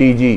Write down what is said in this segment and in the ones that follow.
DG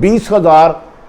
20,000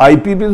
IPP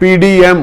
PDM